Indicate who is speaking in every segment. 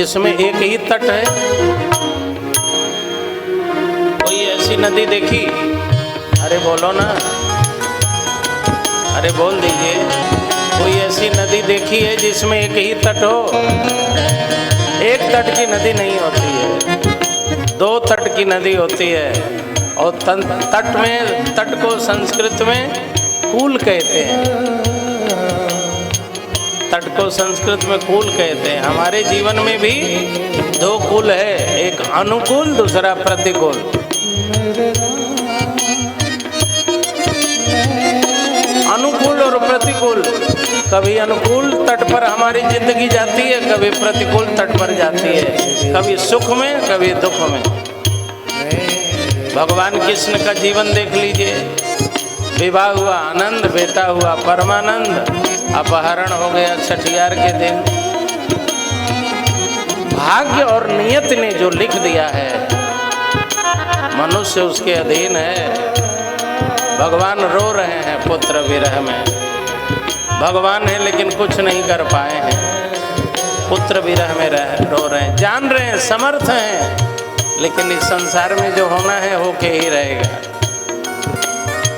Speaker 1: जिसमें एक ही तट है। कोई ऐसी नदी देखी? अरे बोलो ना, अरे बोल दीजिए। कोई ऐसी नदी देखी है जिसमें एक ही तट हो? एक तट की नदी नहीं होती है, दो तट की नदी होती है। और तट को संस्कृत में कूल कहते हैं। तट को संस्कृत में कूल कहते हैं। हमारे जीवन में भी दो कूल है, एक अनुकूल, दूसरा प्रतिकूल। अनुकूल और प्रतिकूल। कभी अनुकूल तट पर हमारी जिंदगी जाती है, कभी प्रतिकूल तट पर जाती है, कभी सुख में, कभी दुख में। भगवान कृष्ण का जीवन देख लीजिए। विवाह हुआ आनंद, बेटा हुआ परमानंद, अपहरण हो गया छठियार के दिन। भाग्य और नियत ने जो लिख दिया है, मनुष्य उसके अधीन है। भगवान रो रहे हैं पुत्र विरह में। भगवान है लेकिन कुछ नहीं कर पाए हैं, पुत्र विरह में रो रहे हैं। जान रहे हैं, समर्थ हैं, लेकिन इस संसार में जो होना है होके ही रहेगा।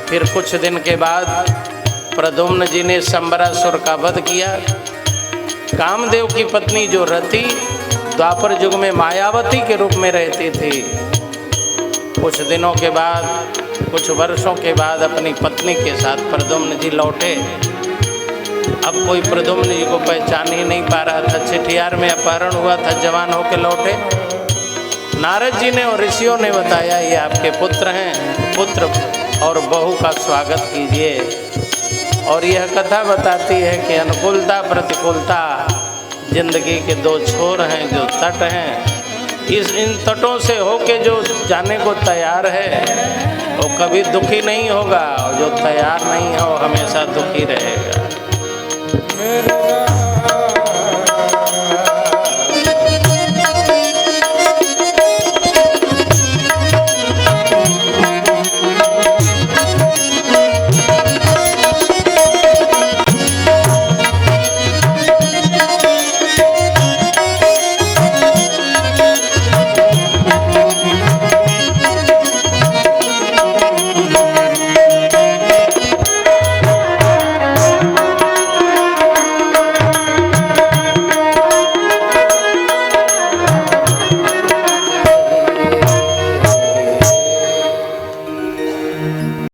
Speaker 1: फिर कुछ दिन के बाद प्रद्युम्न जी ने संबरासुर का वध किया। कामदेव की पत्नी जो रति द्वापर युग में मायावती के रूप में रहती थी, कुछ दिनों के बाद, कुछ वर्षों के बाद अपनी पत्नी के साथ प्रद्युम्न जी लौटे। अब कोई प्रद्युम्न जी को पहचान ही नहीं पा रहा था। छठियार में अपहरण हुआ था, जवान होकर लौटे। नारद जी ने और ऋषियों ने बताया, ये आपके पुत्र हैं, पुत्र और बहू का स्वागत कीजिए। और यह कथा बताती है कि अनुकूलता प्रतिकूलता जिंदगी के दो छोर हैं, जो तट हैं। इन तटों से होके जो जाने को तैयार है वो कभी दुखी नहीं होगा, और जो तैयार नहीं है वो हमेशा दुखी रहेगा।